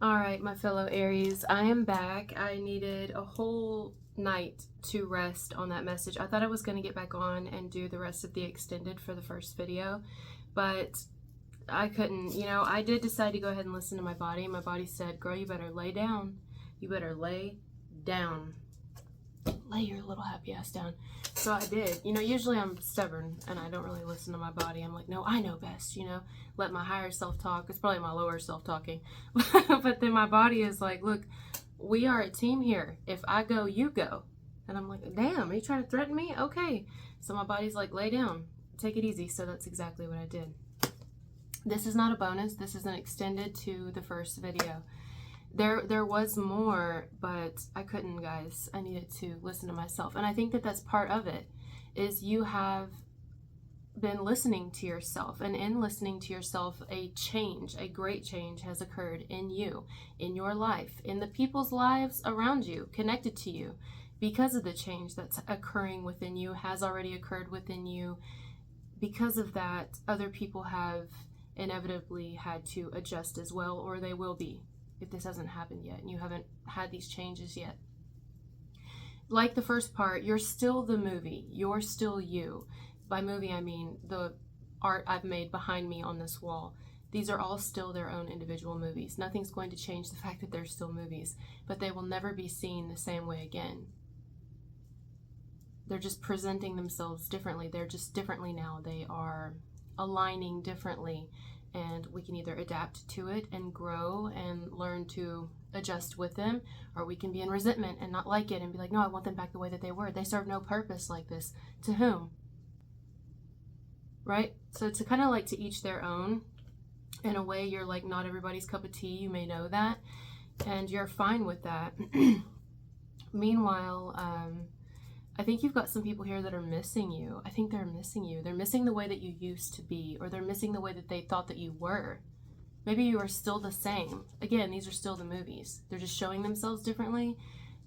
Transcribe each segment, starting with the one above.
All right, my fellow Aries, I am back. I needed a whole night to rest on that message. I thought I was going to get back on and do the rest of the extended for the first video, but I couldn't. I did decide to go ahead and listen to my body. My body said, girl, you better lay down. You better lay down. Lay your little happy ass down. So I did. Usually I'm stubborn and I don't really listen to my body. I'm like, no, I know best, let my higher self talk. It's probably my lower self talking. But then my body is like, look, we are a team here. If I go, you go. And I'm like, damn, are you trying to threaten me? Okay. So my body's like, lay down, take it easy. So that's exactly what I did. This is not a bonus. This is an extended to the first video. There was more, but I couldn't, guys. I needed to listen to myself. And I think that that's part of it, is you have been listening to yourself. And in listening to yourself, a great change has occurred in you, in your life, in the people's lives around you, connected to you. Because of the change that's occurring within you, has already occurred within you. Because of that, other people have inevitably had to adjust as well, or they will be. If this hasn't happened yet and you haven't had these changes yet. Like the first part, you're still the movie. You're still you. By movie, I mean the art I've made behind me on this wall. These are all still their own individual movies. Nothing's going to change the fact that they're still movies, but they will never be seen the same way again. They're just presenting themselves differently. They're just differently now. They are aligning differently. And we can either adapt to it and grow and learn to adjust with them, or we can be in resentment and not like it and be like, no, I want them back the way that they were. They serve no purpose like this. To whom? Right? So to kind of like to each their own. In a way, you're like not everybody's cup of tea. You may know that. And you're fine with that. Meanwhile, I think you've got some people here that are missing you. I think they're missing you. They're missing the way that you used to be, or they're missing the way that they thought that you were. Maybe you are still the same. Again, these are still the movies. They're just showing themselves differently.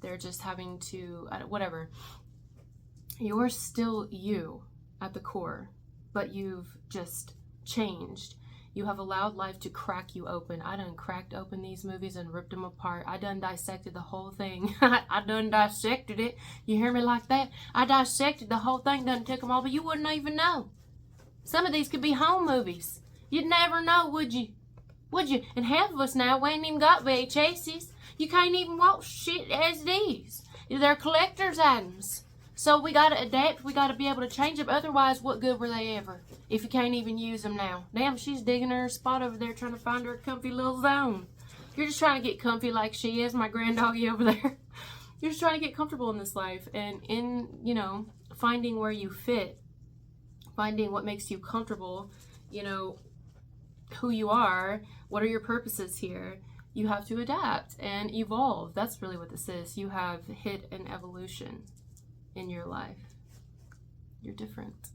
They're just having to, whatever. You're still you at the core, but you've just changed. You have allowed life to crack you open. I done cracked open these movies and ripped them apart. I done dissected the whole thing. I done dissected it. You hear me like that? I dissected the whole thing, done took them all, but you wouldn't even know. Some of these could be home movies. You'd never know, would you? Would you? And half of us now, we ain't even got VHSs. You can't even watch shit as these. They're collector's items. So we got to adapt. We got to be able to change them. Otherwise, what good were they ever if you can't even use them now? Damn, she's digging her spot over there trying to find her a comfy little zone. You're just trying to get comfy like she is, my granddoggy over there. You're just trying to get comfortable in this life. And in, finding where you fit, finding what makes you comfortable, who you are, what are your purposes here, you have to adapt and evolve. That's really what this is. You have hit an evolution in your life. You're different,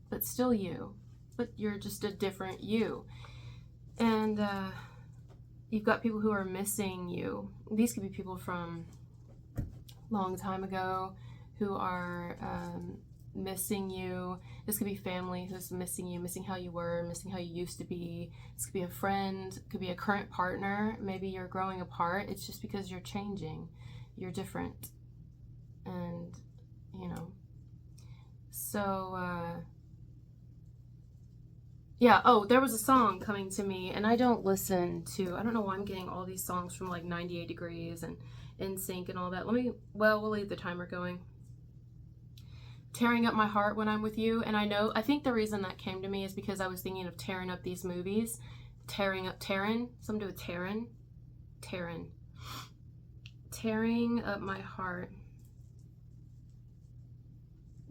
but still you, but you're just a different you. And you've got people who are missing you. These could be people from a long time ago who are missing you. This could be family who's missing you, missing how you were, missing how you used to be. This could be a friend, could be a current partner. Maybe you're growing apart. It's just because you're changing. You're different. And so yeah. Oh, there was a song coming to me, and I don't know why I'm getting all these songs from like 98 Degrees and NSYNC and all that. We'll leave the timer going. Tearing up my heart when I'm with you. And I think the reason that came to me is because I was thinking of tearing up these movies. Tearing up my heart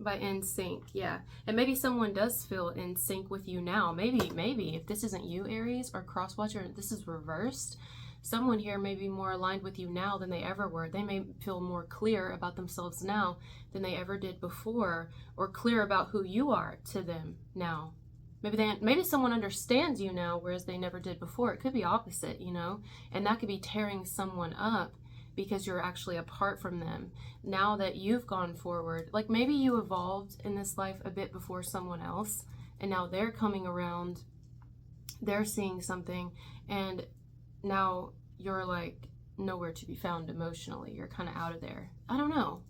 by NSYNC. Yeah. And maybe someone does feel in sync with you now. Maybe if this isn't you, Aries, or Crosswatcher, this is reversed. Someone here may be more aligned with you now than they ever were. They may feel more clear about themselves now than they ever did before, or clear about who you are to them now. Maybe someone understands you now, whereas they never did before. It could be opposite, and that could be tearing someone up because you're actually apart from them. Now that you've gone forward, like maybe you evolved in this life a bit before someone else, and now they're coming around, they're seeing something, and now you're like nowhere to be found emotionally. You're kind of out of there. I don't know.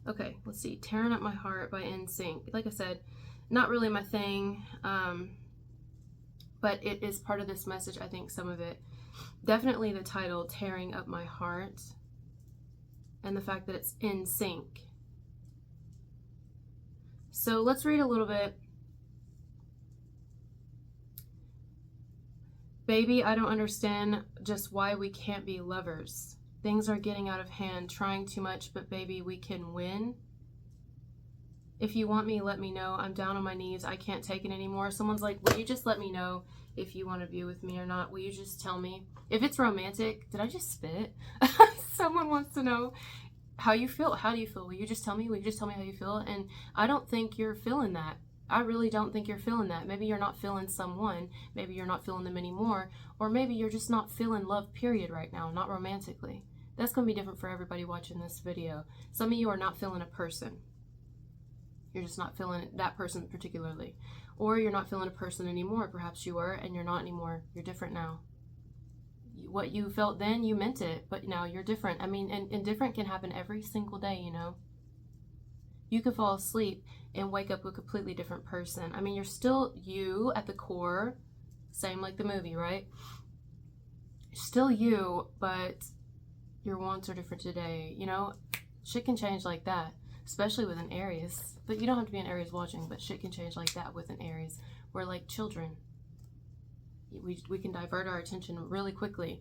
Okay, let's see. Tearing Up My Heart by NSYNC. Like I said, not really my thing, but it is part of this message, I think, some of it. Definitely the title, Tearing Up My Heart, and the fact that it's in sync. So let's read a little bit. Baby, I don't understand just why we can't be lovers. Things are getting out of hand, trying too much, but baby, we can win. If you want me, let me know. I'm down on my knees. I can't take it anymore. Someone's like, will you just let me know if you want to be with me or not? Will you just tell me? If it's romantic, did I just spit? Someone wants to know how you feel. How do you feel? Will you just tell me? Will you just tell me how you feel? And I don't think you're feeling that. I really don't think you're feeling that. Maybe you're not feeling someone. Maybe you're not feeling them anymore. Or maybe you're just not feeling love, period, right now, not romantically. That's going to be different for everybody watching this video. Some of you are not feeling a person. You're just not feeling that person particularly. Or you're not feeling a person anymore. Perhaps you were and you're not anymore. You're different now. What you felt then, you meant it, but now you're different. I mean, and different can happen every single day, you know. You could fall asleep and wake up a completely different person. I mean, you're still you at the core, same like the movie, right? Still you, but your wants are different today, you know? Shit can change like that, especially with an Aries. But you don't have to be an Aries watching, but shit can change like that with an Aries. We're like children. We can divert our attention really quickly.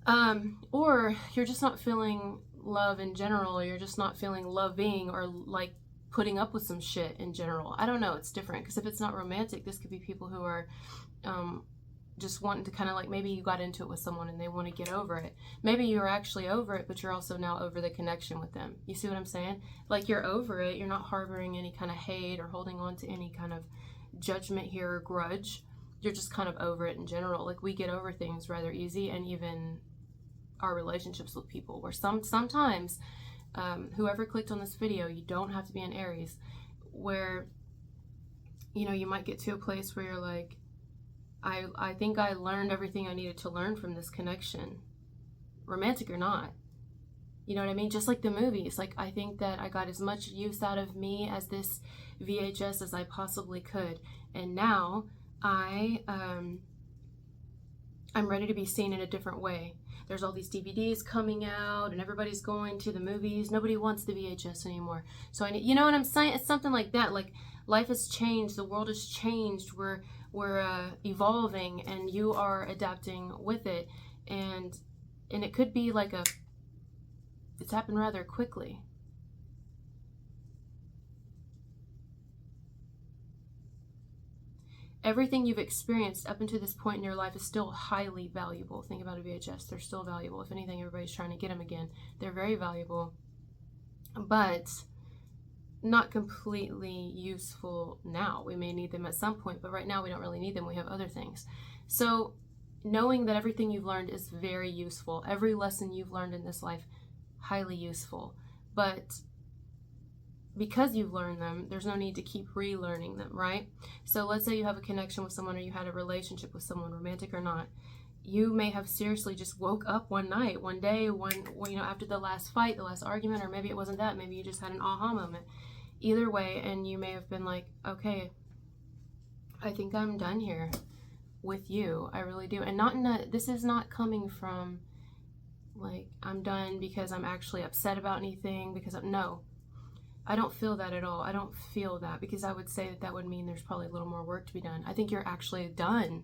Or you're just not feeling love in general, or you're just not feeling loving, or like putting up with some shit in general. I don't know, it's different, because if it's not romantic, this could be people who are just wanting to kind of like, maybe you got into it with someone and they want to get over it. Maybe you're actually over it, but you're also now over the connection with them. You see what I'm saying? Like, you're over it, you're not harboring any kind of hate or holding on to any kind of judgment here or grudge. You're just kind of over it in general. Like, we get over things rather easy, and even our relationships with people, where sometimes whoever clicked on this video, you don't have to be an Aries, where, you know, you might get to a place where you're like, I think I learned everything I needed to learn from this connection, romantic or not. You know what I mean? Just like the movies. Like, I think that I got as much use out of me as this VHS as I possibly could. And now I'm ready to be seen in a different way. There's all these DVDs coming out and everybody's going to the movies. Nobody wants the VHS anymore. So you know what I'm saying? It's something like that. Like, life has changed. The world has changed. We're evolving, and you are adapting with it. And it could be like it's happened rather quickly. Everything you've experienced up until this point in your life is still highly valuable. Think about a VHS. They're still valuable. If anything, everybody's trying to get them again. They're very valuable, but not completely useful now. We may need them at some point, but right now we don't really need them. We have other things. So knowing that everything you've learned is very useful. Every lesson you've learned in this life, highly useful. But because you've learned them, there's no need to keep relearning them, right? So let's say you have a connection with someone, or you had a relationship with someone, romantic or not. You may have seriously just woke up one night, one day, you know, after the last fight, the last argument, or maybe it wasn't that. Maybe you just had an aha moment. Either way, and you may have been like, okay, I think I'm done here with you. I really do. And this is not coming from like, I'm done because I'm actually upset about anything, because no. I don't feel that at all. I don't feel that, because I would say that would mean there's probably a little more work to be done. I think you're actually done.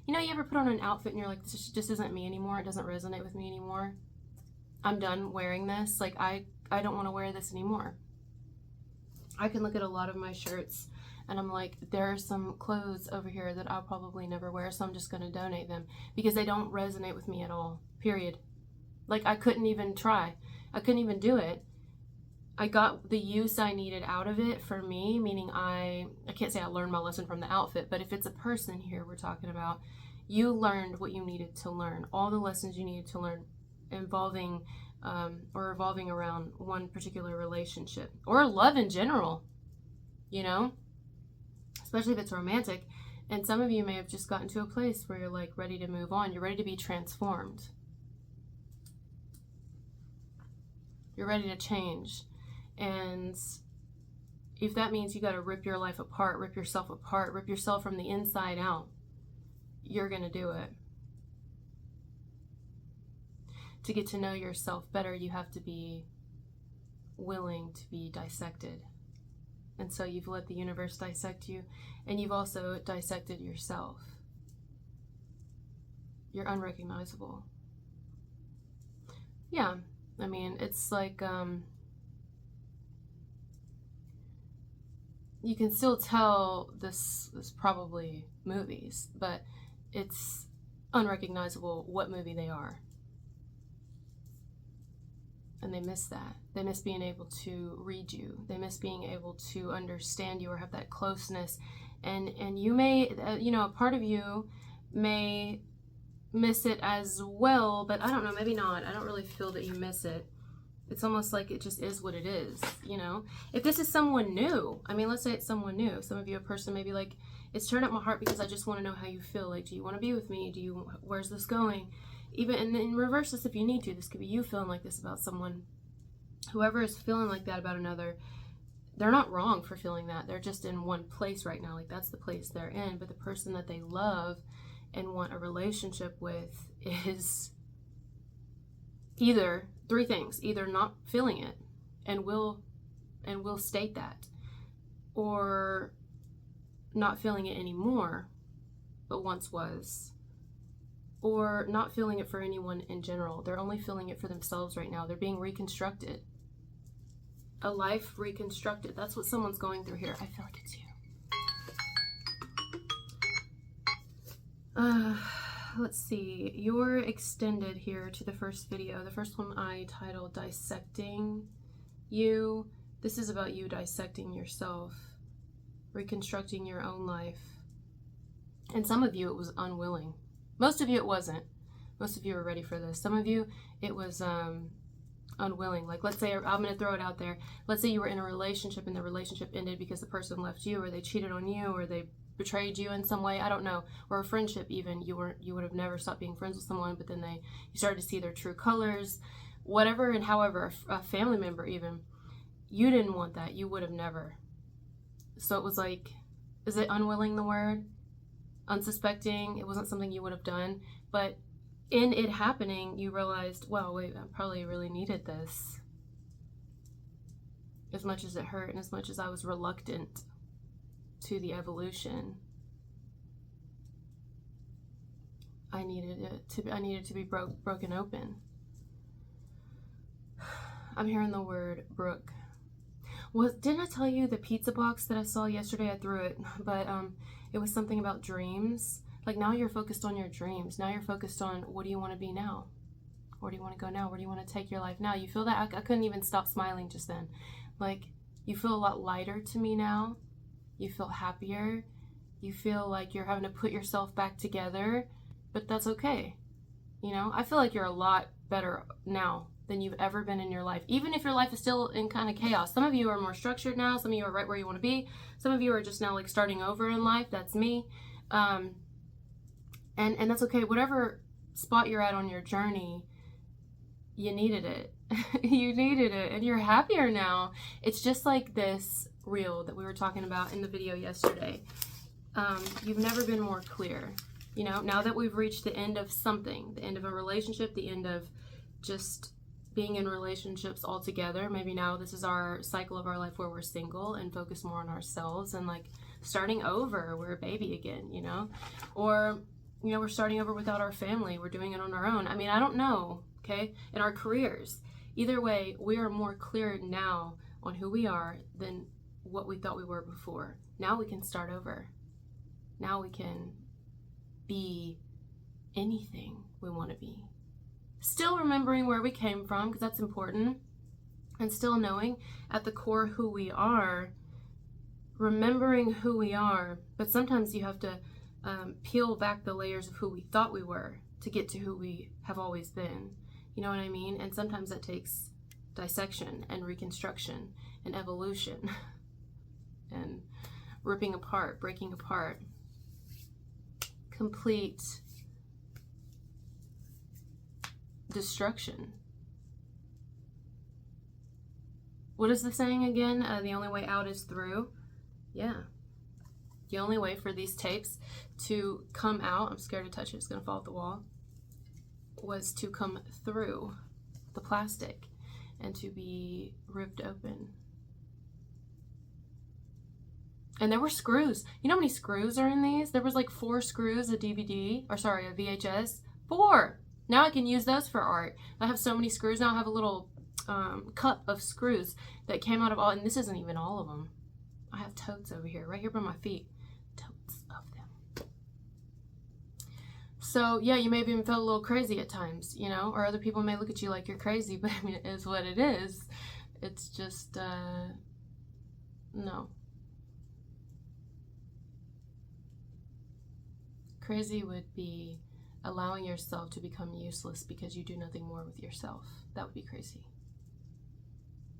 You know, you ever put on an outfit and you're like, this just isn't me anymore. It doesn't resonate with me anymore. I'm done wearing this. Like, I don't want to wear this anymore. I can look at a lot of my shirts and I'm like, there are some clothes over here that I'll probably never wear, so I'm just going to donate them, because they don't resonate with me at all, period. Like, I couldn't even try. I couldn't even do it. I got the use I needed out of it for me, meaning I can't say I learned my lesson from the outfit, but if it's a person here we're talking about, you learned what you needed to learn, all the lessons you needed to learn involving or revolving around one particular relationship, or love in general, you know, especially if it's romantic. And some of you may have just gotten to a place where you're like ready to move on. You're ready to be transformed. You're ready to change. And if that means you got to rip your life apart, rip yourself apart, rip yourself from the inside out, you're going to do it. To get to know yourself better, you have to be willing to be dissected. And so you've let the universe dissect you, and you've also dissected yourself. You're unrecognizable. Yeah, I mean, it's like, you can still tell this is probably movies, but it's unrecognizable what movie they are. And they miss that. They miss being able to read you. They miss being able to understand you or have that closeness. And you may, a part of you may miss it as well, but I don't know, maybe not. I don't really feel that you miss it. It's almost like it just is what it is, If this is someone new, I mean, let's say it's someone new. Some of you, a person may be like, it's turned up my heart because I just want to know how you feel. Like, do you want to be with me? Where's this going? Even, and then reverse this if you need to. This could be you feeling like this about someone. Whoever is feeling like that about another, they're not wrong for feeling that. They're just in one place right now. Like, that's the place they're in. But the person that they love and want a relationship with is either three things: either not feeling it and will state that, or not feeling it anymore but once was, or not feeling it for anyone in general. They're only feeling it for themselves right now. They're being reconstructed. A life reconstructed. That's what someone's going through here. I feel like it's you. Let's see. You're extended here to the first video. The first one I titled Dissecting You. This is about you dissecting yourself, reconstructing your own life. And some of you, it was unwilling. Most of you, it wasn't. Most of you were ready for this. Some of you, it was unwilling. Like, let's say, I'm going to throw it out there. Let's say you were in a relationship and the relationship ended because the person left you, or they cheated on you, or they betrayed you in some way. I don't know. Or a friendship even. You would have never stopped being friends with someone, but then you started to see their true colors. Whatever and however, a family member even. You didn't want that. You would have never. So it was like, is it unwilling the word? Unsuspecting. It wasn't something you would have done. But in it happening, you realized, well, wait, I probably really needed this. As much as it hurt and as much as I was reluctant to the evolution, I needed to be broken open. I'm hearing the word brook. Didn't I tell you the pizza box that I saw yesterday? I threw it, but it was something about dreams. Like, now you're focused on your dreams. Now you're focused on, what do you want to be now? Where do you want to go now? Where do you want to take your life now? You feel that? I couldn't even stop smiling just then. Like, you feel a lot lighter to me now. You feel happier. You feel like you're having to put yourself back together, but that's okay. I feel like you're a lot better now than you've ever been in your life, even if your life is still in kind of chaos. Some of you are more structured now. Some of you are right where you want to be. Some of you are just now like starting over in life. That's me. And that's okay. Whatever spot you're at on your journey, you needed it. You needed it, and you're happier now. It's just like this reel that we were talking about in the video yesterday. You've never been more clear. Now that we've reached the end of something, the end of a relationship, the end of just being in relationships altogether. Maybe now this is our cycle of our life where we're single and focus more on ourselves and like starting over. We're a baby again, or we're starting over without our family. We're doing it on our own. I mean, I don't know. Okay, in our careers, either way, we are more clear now on who we are than what we thought we were before. Now we can start over. Now we can be anything we want to be. Still remembering where we came from, because that's important, and still knowing at the core who we are, remembering who we are. But sometimes you have to peel back the layers of who we thought we were to get to who we have always been. You know what I mean? And sometimes that takes dissection and reconstruction and evolution and ripping apart, breaking apart, complete destruction. What is the saying again? The only way out is through. Yeah. The only way for these tapes to come out, I'm scared to touch it, it's going to fall off the wall, was to come through the plastic and to be ripped open. And there were screws. You know how many screws are in these? There was like 4 screws, a VHS. 4! Now I can use those for art. I have so many screws now. I have a little cup of screws that came out of all, and this isn't even all of them. I have totes over here, right here by my feet. Totes of them. So yeah, you may have even felt a little crazy at times, you know, or other people may look at you like you're crazy, but I mean, it is what it is. It's just, no. Crazy would be allowing yourself to become useless because you do nothing more with yourself. That would be crazy.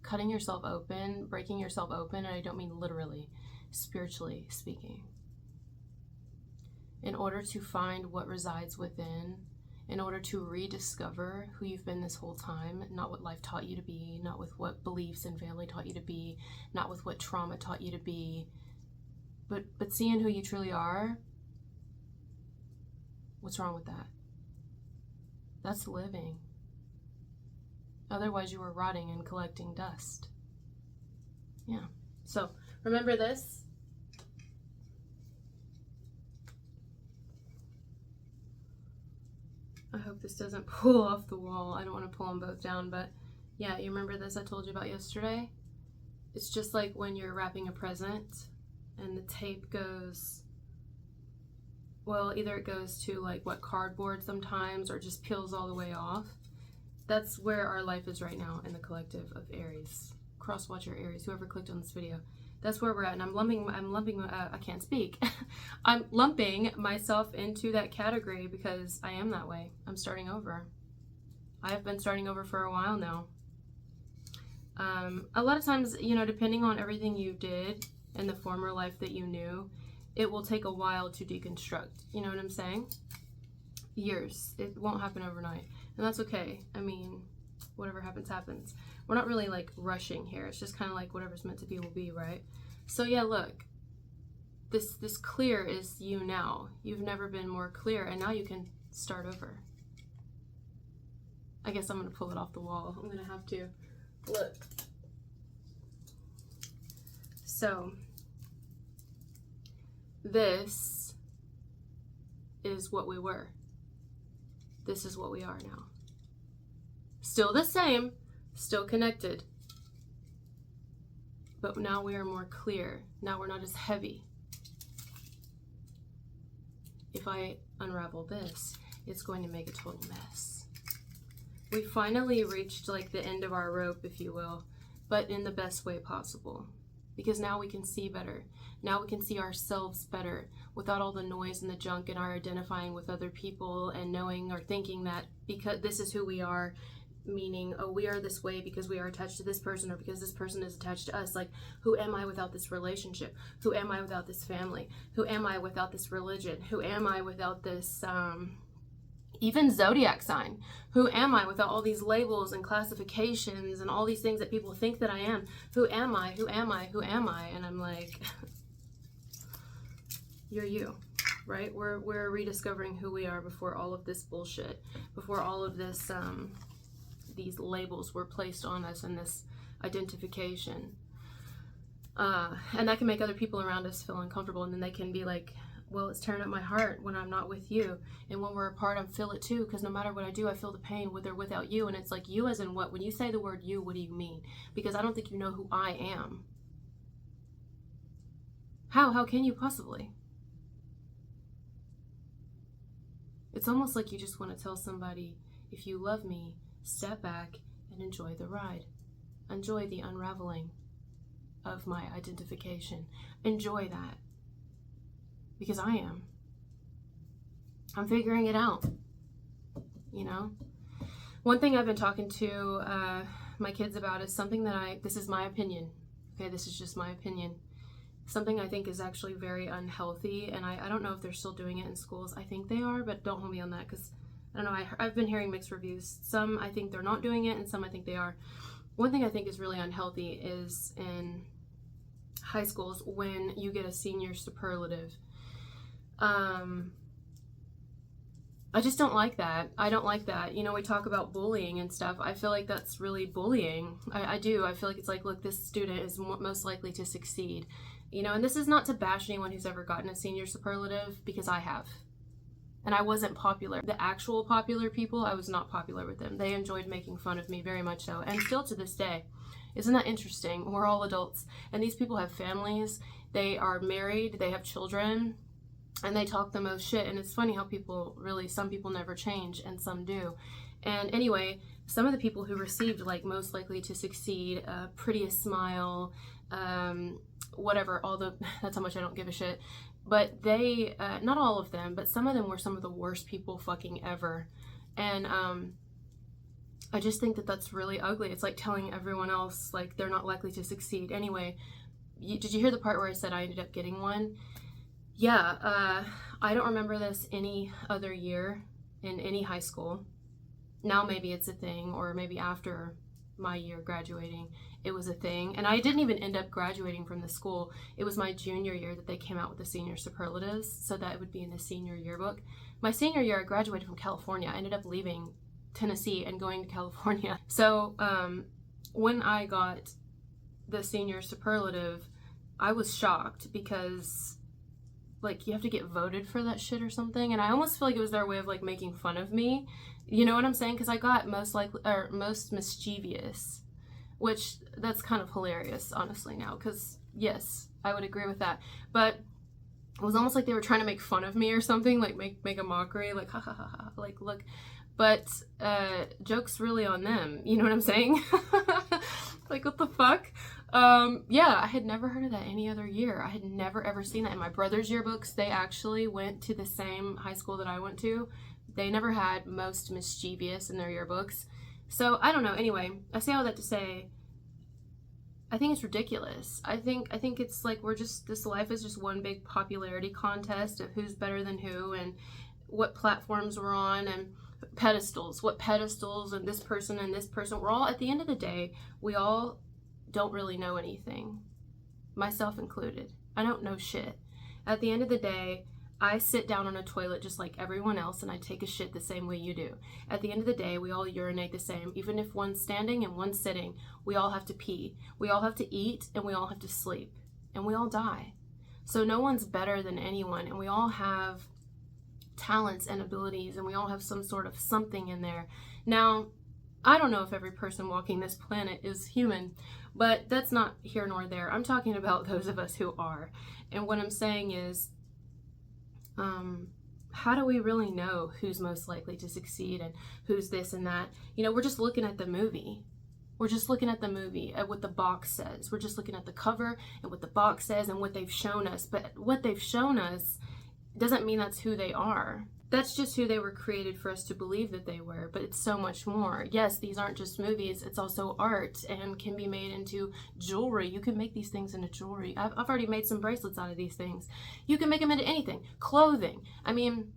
Cutting yourself open, breaking yourself open, and I don't mean literally, spiritually speaking. In order to find what resides within, in order to rediscover who you've been this whole time, not what life taught you to be, not with what beliefs and family taught you to be, not with what trauma taught you to be, but seeing who you truly are. What's wrong with that? That's living. Otherwise, you are rotting and collecting dust. Yeah. So, remember this. I hope this doesn't pull off the wall. I don't want to pull them both down, but yeah, you remember this I told you about yesterday? It's just like when you're wrapping a present and the tape goes, well, either it goes to like cardboard sometimes, or just peels all the way off. That's where our life is right now in the collective of Aries. Cross-watcher Aries, whoever clicked on this video. That's where we're at, and I'm lumping, I can't speak. I'm lumping myself into that category because I am that way. I'm starting over. I have been starting over for a while now. A lot of times, you know, depending on everything you did in the former life that you knew, it will take a while to deconstruct. You know what I'm saying? Years. It won't happen overnight. And that's okay. I mean, whatever happens, happens. We're not really like rushing here. It's just kind of like whatever's meant to be will be, right? So yeah, look. This clear is you now. You've never been more clear, and now you can start over. I guess I'm going to pull it off the wall. I'm going to have to. Look. So this is what we were. This is what we are now. Still the same, still connected. But now we are more clear. Now we're not as heavy. If I unravel this, it's going to make a total mess. We finally reached like the end of our rope, if you will, but in the best way possible. Because now we can see better. Now we can see ourselves better without all the noise and the junk and our identifying with other people and knowing or thinking that because this is who we are, meaning, oh, we are this way because we are attached to this person or because this person is attached to us. Like, who am I without this relationship? Who am I without this family? Who am I without this religion? Who am I without this, even zodiac sign? Who am I without all these labels and classifications and all these things that people think that I am? Who am I? Who am I? Who am I? And I'm like, you're you, right? We're rediscovering who we are before all of this bullshit, before all of this, these labels were placed on us and this identification. And that can make other people around us feel uncomfortable, and then they can be like, well, it's tearing up my heart when I'm not with you. And when we're apart, I feel it too, because no matter what I do, I feel the pain with or without you. And it's like, you as in what? When you say the word you, what do you mean? Because I don't think you know who I am. How can you possibly? It's almost like you just want to tell somebody, if you love me, step back and enjoy the ride. Enjoy the unraveling of my identification. Enjoy that. Because I am. I'm figuring it out. You know? One thing I've been talking to my kids about is something that this is my opinion. Okay, this is just my opinion. Something I think is actually very unhealthy, and I don't know if they're still doing it in schools. I think they are, but don't hold me on that, because I don't know, I've been hearing mixed reviews. Some I think they're not doing it, and some I think they are. One thing I think is really unhealthy is in high schools when you get a senior superlative. I just don't like that. I don't like that. You know, we talk about bullying and stuff. I feel like that's really bullying. I do. I feel like it's like, look, this student is most likely to succeed. You know, and this is not to bash anyone who's ever gotten a senior superlative, because I have. And I wasn't popular. The actual popular people, I was not popular with them. They enjoyed making fun of me, very much so. And still to this day. Isn't that interesting? We're all adults. And these people have families. They are married. They have children. And they talk the most shit. And it's funny how people really, some people never change and some do. And anyway, some of the people who received like most likely to succeed, prettiest smile, whatever, that's how much I don't give a shit. But they, not all of them, but some of them were some of the worst people fucking ever. And I just think that that's really ugly. It's like telling everyone else like they're not likely to succeed. Anyway, did you hear the part where I said I ended up getting one? Yeah, I don't remember this any other year in any high school. Now maybe it's a thing, or maybe after my year graduating, it was a thing. And I didn't even end up graduating from the school. It was my junior year that they came out with the senior superlatives, so that it would be in the senior yearbook. My senior year, I graduated from California. I ended up leaving Tennessee and going to California. So when I got the senior superlative, I was shocked because like you have to get voted for that shit or something, and I almost feel like it was their way of like making fun of me. You know what I'm saying? Because I got most mischievous, which that's kind of hilarious honestly now, because yes, I would agree with that, but it was almost like they were trying to make fun of me or something, like make a mockery, like ha ha ha ha, like look. But joke's really on them, you know what I'm saying? Like what the fuck? Yeah, I had never heard of that any other year. I had never ever seen that in my brother's yearbooks. They actually went to the same high school that I went to. They never had most mischievous in their yearbooks. So I don't know. Anyway, I say all that to say, I think it's ridiculous. I think it's like this life is just one big popularity contest of who's better than who and what platforms we're on and what pedestals and this person. We're all, at the end of the day, we all don't really know anything, myself included. I don't know shit. At the end of the day, I sit down on a toilet just like everyone else, and I take a shit the same way you do. At the end of the day, we all urinate the same. Even if one's standing and one's sitting, we all have to pee. We all have to eat, and we all have to sleep. And we all die. So no one's better than anyone, and we all have talents and abilities, and we all have some sort of something in there. Now, I don't know if every person walking this planet is human, but that's not here nor there. I'm talking about those of us who are. And what I'm saying is, how do we really know who's most likely to succeed and who's this and that? You know, we're just looking at the movie. We're just looking at the movie, at what the box says. We're just looking at the cover and what the box says and what they've shown us. But what they've shown us doesn't mean that's who they are. That's just who they were created for us to believe that they were, but it's so much more. Yes, these aren't just movies, it's also art and can be made into jewelry. You can make these things into jewelry. I've already made some bracelets out of these things. You can make them into anything. Clothing. I mean,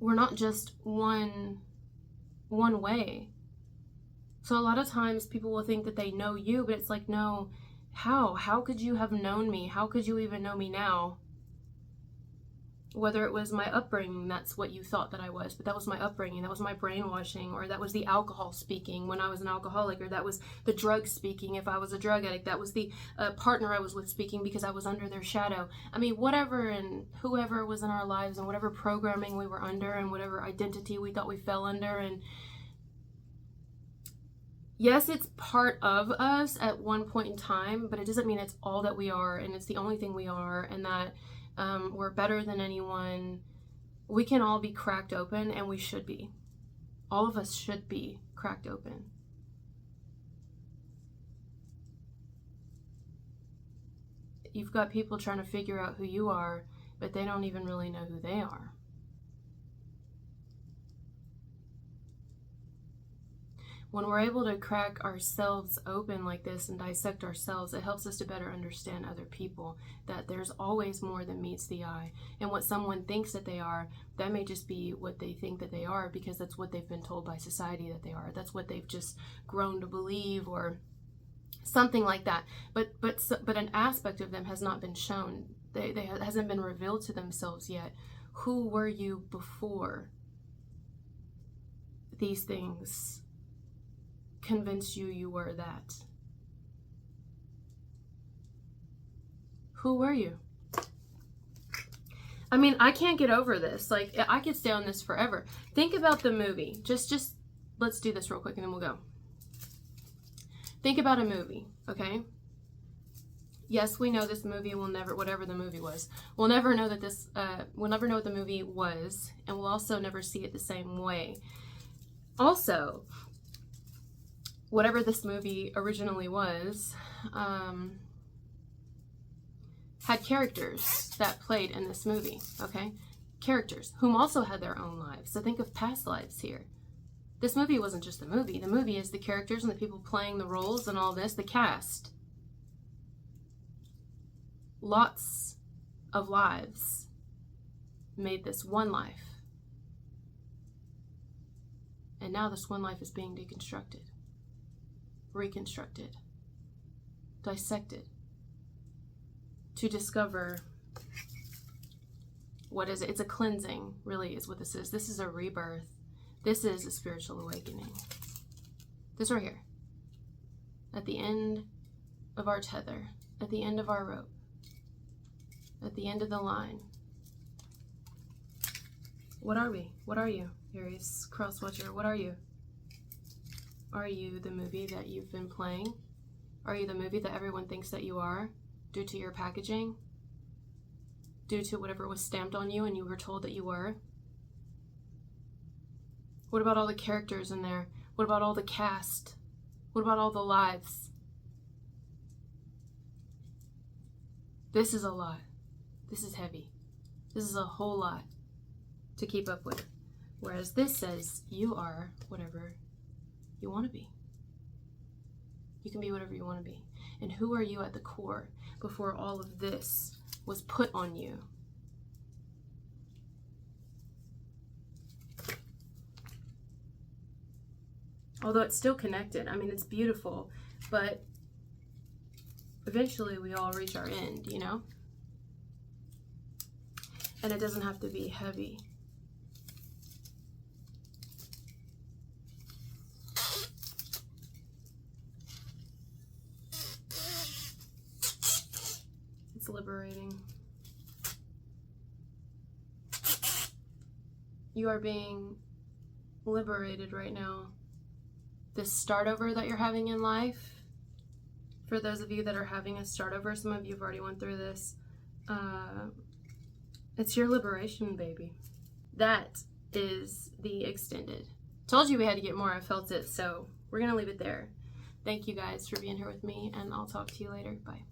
we're not just one way. So a lot of times people will think that they know you, but it's like, no, how? How could you have known me? How could you even know me now? Whether it was my upbringing, that's what you thought that I was, but that was my upbringing, that was my brainwashing, or that was the alcohol speaking when I was an alcoholic, or that was the drug speaking if I was a drug addict, that was the partner I was with speaking because I was under their shadow. I mean, whatever and whoever was in our lives and whatever programming we were under and whatever identity we thought we fell under. And yes, it's part of us at one point in time, but it doesn't mean it's all that we are and it's the only thing we are, and that we're better than anyone. We can all be cracked open, and we should be. All of us should be cracked open. You've got people trying to figure out who you are, but they don't even really know who they are. When we're able to crack ourselves open like this and dissect ourselves, it helps us to better understand other people, that there's always more than meets the eye. And what someone thinks that they are, that may just be what they think that they are, because that's what they've been told by society that they are. That's what they've just grown to believe, or something like that. But an aspect of them has not been shown. They hasn't been revealed to themselves yet. Who were you before these things convinced you were that? Who were you? I mean, I can't get over this. Like, I could stay on this forever. Think about the movie. Just let's do this real quick and then we'll go. Think about a movie, okay? Yes, we know this movie will never, whatever the movie was, we'll never know that this, we'll never know what the movie was, and we'll also never see it the same way. Also, whatever this movie originally was, had characters that played in this movie, okay? Characters whom also had their own lives. So think of past lives here. This movie wasn't just the movie. The movie is the characters and the people playing the roles and all this, the cast. Lots of lives made this one life. And now this one life is being deconstructed, reconstructed, dissected, to discover, what is it? It's a cleansing, really, is what this is. This is a rebirth. This is a spiritual awakening. This right here. At the end of our tether, at the end of our rope, at the end of the line. What are we? What are you, Aries Crosswatcher? What are you? Are you the movie that you've been playing? Are you the movie that everyone thinks that you are, due to your packaging? Due to whatever was stamped on you and you were told that you were? What about all the characters in there? What about all the cast? What about all the lives? This is a lot. This is heavy. This is a whole lot to keep up with. Whereas this says you are whatever you want to be. You can be whatever you want to be. And who are you at the core before all of this was put on you? Although it's still connected. I mean, it's beautiful, but eventually we all reach our end, you know? And it doesn't have to be heavy. It's liberating. You are being liberated right now. This start over that you're having in life, for those of you that are having a start over, some of you have already went through this, it's your liberation, baby. That is the extended. Told you we had to get more. I felt it, so we're gonna leave it there. Thank you guys for being here with me, and I'll talk to you later. Bye.